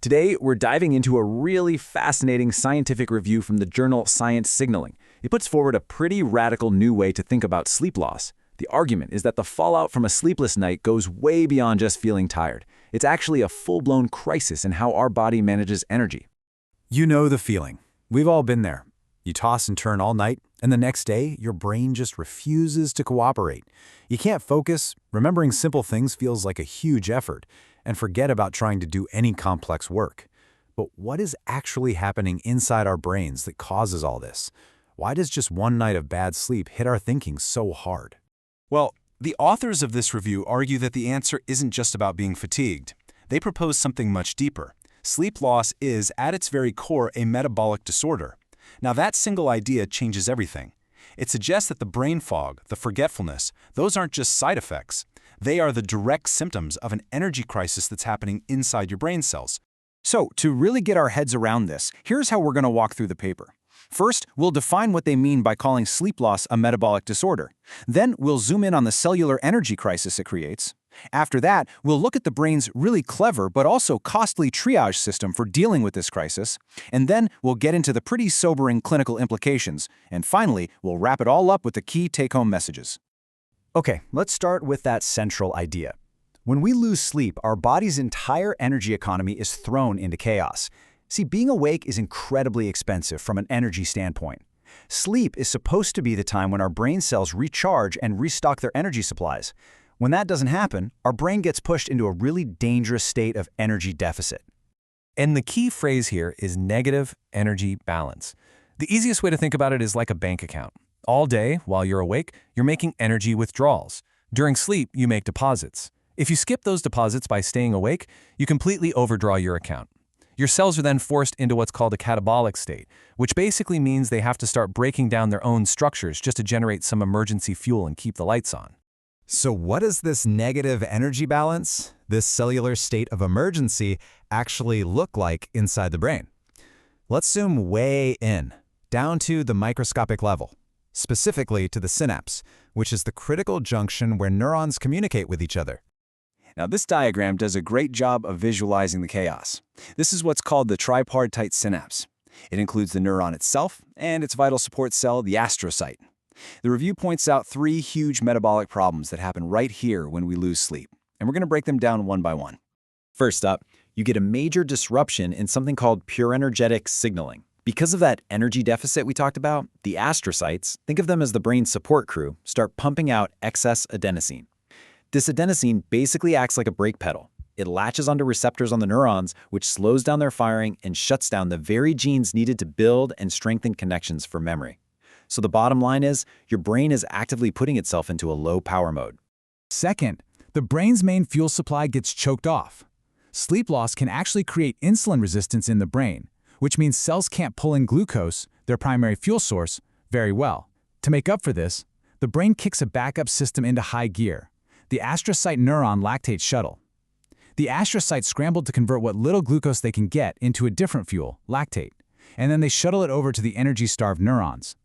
Today, we're diving into a really fascinating scientific review from the journal Sci Signaling. It puts forward a pretty radical new way to think about sleep loss. The argument is that the fallout from a sleepless night goes way beyond just feeling tired. It's actually a full-blown crisis in how our body manages energy. You know the feeling. We've all been there. You toss and turn all night, and the next day, your brain just refuses to cooperate. You can't focus, remembering simple things feels like a huge effort, and forget about trying to do any complex work. But what is actually happening inside our brains that causes all this? Why does just one night of bad sleep hit our thinking so hard? Well, the authors of this review argue that the answer isn't just about being fatigued. They propose something much deeper. Sleep loss is, at its very core, a metabolic disorder. Now, that single idea changes everything. It suggests that the brain fog, the forgetfulness, those aren't just side effects. They are the direct symptoms of an energy crisis that's happening inside your brain cells. So, to really get our heads around this, here's how we're going to walk through the paper. First, we'll define what they mean by calling sleep loss a metabolic disorder. Then, we'll zoom in on the cellular energy crisis it creates. After that, we'll look at the brain's really clever but also costly triage system for dealing with this crisis. And then, we'll get into the pretty sobering clinical implications. And finally, we'll wrap it all up with the key take-home messages. Okay, let's start with that central idea. When we lose sleep, our body's entire energy economy is thrown into chaos. See, being awake is incredibly expensive from an energy standpoint. Sleep is supposed to be the time when our brain cells recharge and restock their energy supplies. When that doesn't happen, our brain gets pushed into a really dangerous state of energy deficit. And the key phrase here is negative energy balance. The easiest way to think about it is like a bank account. All day, while you're awake, you're making energy withdrawals. During sleep, you make deposits. If you skip those deposits by staying awake, you completely overdraw your account. Your cells are then forced into what's called a catabolic state, which basically means they have to start breaking down their own structures just to generate some emergency fuel and keep the lights on. So what does this negative energy balance, this cellular state of emergency, actually look like inside the brain? Let's zoom way in, down to the microscopic level, specifically to the synapse, which is the critical junction where neurons communicate with each other. Now, this diagram does a great job of visualizing the chaos. This is what's called the tripartite synapse. It includes the neuron itself and its vital support cell, the astrocyte. The review points out three huge metabolic problems that happen right here when we lose sleep, and we're going to break them down one by one. First up, you get a major disruption in something called pure energetic signaling. Because of that energy deficit we talked about, the astrocytes, think of them as the brain's support crew, start pumping out excess adenosine. This adenosine basically acts like a brake pedal. It latches onto receptors on the neurons, which slows down their firing and shuts down the very genes needed to build and strengthen connections for memory. So the bottom line is, your brain is actively putting itself into a low power mode. Second, the brain's main fuel supply gets choked off. Sleep loss can actually create insulin resistance in the brain, which means cells can't pull in glucose, their primary fuel source, very well. To make up for this, the brain kicks a backup system into high gear, the astrocyte neuron lactate shuttle. The astrocytes scramble to convert what little glucose they can get into a different fuel, lactate, and then they shuttle it over to the energy-starved neurons.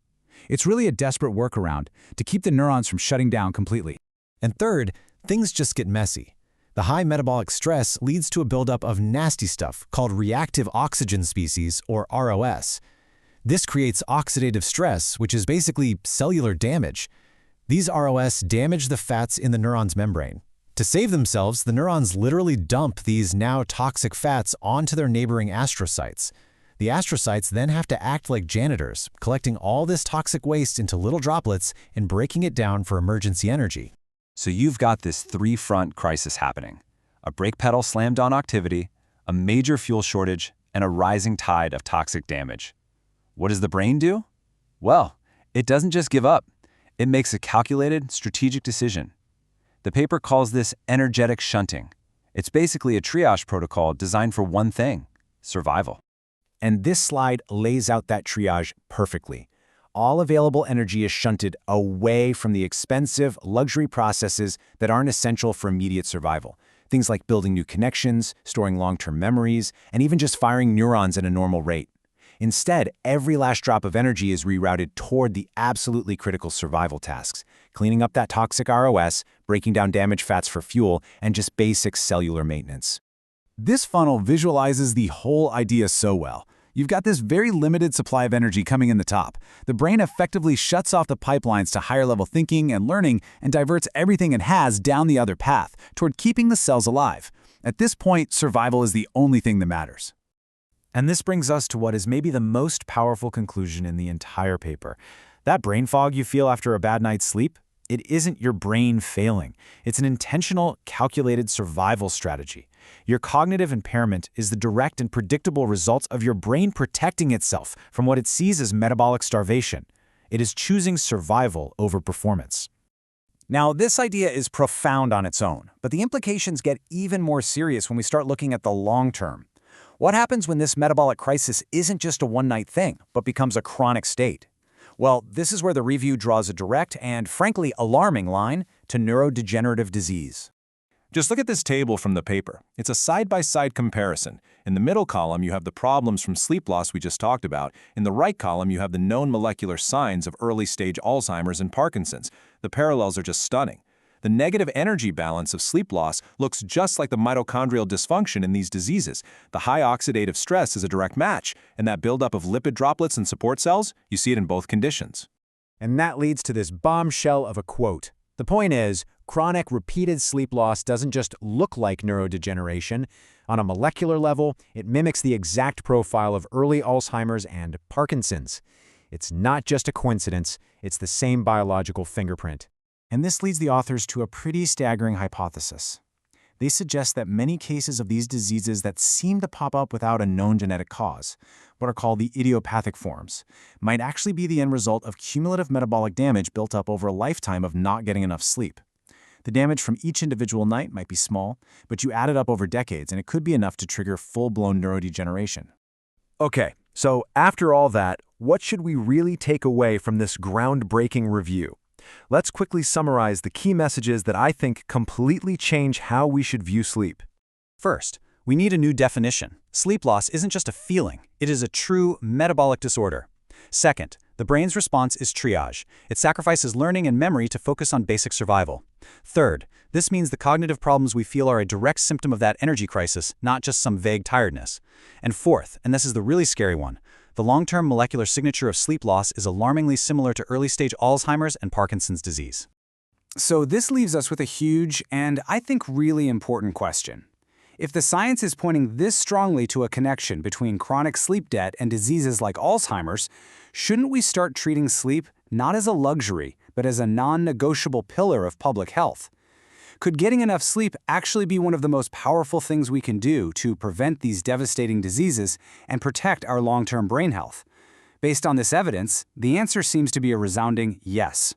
It's really a desperate workaround to keep the neurons from shutting down completely. And third, things just get messy. The high metabolic stress leads to a buildup of nasty stuff called reactive oxygen species, or ROS. This creates oxidative stress, which is basically cellular damage. These ROS damage the fats in the neuron's membrane. To save themselves, the neurons literally dump these now toxic fats onto their neighboring astrocytes. The astrocytes then have to act like janitors, collecting all this toxic waste into little droplets and breaking it down for emergency energy. So you've got this three-front crisis happening. A brake pedal slammed on activity, a major fuel shortage, and a rising tide of toxic damage. What does the brain do? Well, it doesn't just give up. It makes a calculated, strategic decision. The paper calls this energetic shunting. It's basically a triage protocol designed for one thing: survival. And this slide lays out that triage perfectly. All available energy is shunted away from the expensive luxury processes that aren't essential for immediate survival. Things like building new connections, storing long-term memories, and even just firing neurons at a normal rate. Instead, every last drop of energy is rerouted toward the absolutely critical survival tasks, cleaning up that toxic ROS, breaking down damaged fats for fuel, and just basic cellular maintenance. This funnel visualizes the whole idea so well. You've got this very limited supply of energy coming in the top. The brain effectively shuts off the pipelines to higher-level thinking and learning and diverts everything it has down the other path, toward keeping the cells alive. At this point, survival is the only thing that matters. And this brings us to what is maybe the most powerful conclusion in the entire paper. That brain fog you feel after a bad night's sleep, it isn't your brain failing. It's an intentional, calculated survival strategy. Your cognitive impairment is the direct and predictable result of your brain protecting itself from what it sees as metabolic starvation. It is choosing survival over performance. Now, this idea is profound on its own, but the implications get even more serious when we start looking at the long term. What happens when this metabolic crisis isn't just a one-night thing, but becomes a chronic state? Well, this is where the review draws a direct and, frankly, alarming line to neurodegenerative disease. Just look at this table from the paper. It's a side-by-side comparison. In the middle column, you have the problems from sleep loss we just talked about. In the right column, you have the known molecular signs of early-stage Alzheimer's and Parkinson's. The parallels are just stunning. The negative energy balance of sleep loss looks just like the mitochondrial dysfunction in these diseases. The high oxidative stress is a direct match, and that buildup of lipid droplets and support cells, you see it in both conditions. And that leads to this bombshell of a quote. The point is, chronic repeated sleep loss doesn't just look like neurodegeneration. On a molecular level, it mimics the exact profile of early Alzheimer's and Parkinson's. It's not just a coincidence, it's the same biological fingerprint. And this leads the authors to a pretty staggering hypothesis. They suggest that many cases of these diseases that seem to pop up without a known genetic cause, what are called the idiopathic forms, might actually be the end result of cumulative metabolic damage built up over a lifetime of not getting enough sleep. The damage from each individual night might be small, but you add it up over decades and it could be enough to trigger full-blown neurodegeneration. Okay, so after all that, what should we really take away from this groundbreaking review? Let's quickly summarize the key messages that I think completely change how we should view sleep. First, we need a new definition. Sleep loss isn't just a feeling, it is a true metabolic disorder. Second, the brain's response is triage. It sacrifices learning and memory to focus on basic survival. Third, this means the cognitive problems we feel are a direct symptom of that energy crisis, not just some vague tiredness. And fourth, and this is the really scary one, the long-term molecular signature of sleep loss is alarmingly similar to early-stage Alzheimer's and Parkinson's disease. So this leaves us with a huge and, I think, really important question. If the science is pointing this strongly to a connection between chronic sleep debt and diseases like Alzheimer's, shouldn't we start treating sleep not as a luxury, but as a non-negotiable pillar of public health? Could getting enough sleep actually be one of the most powerful things we can do to prevent these devastating diseases and protect our long-term brain health? Based on this evidence, the answer seems to be a resounding yes.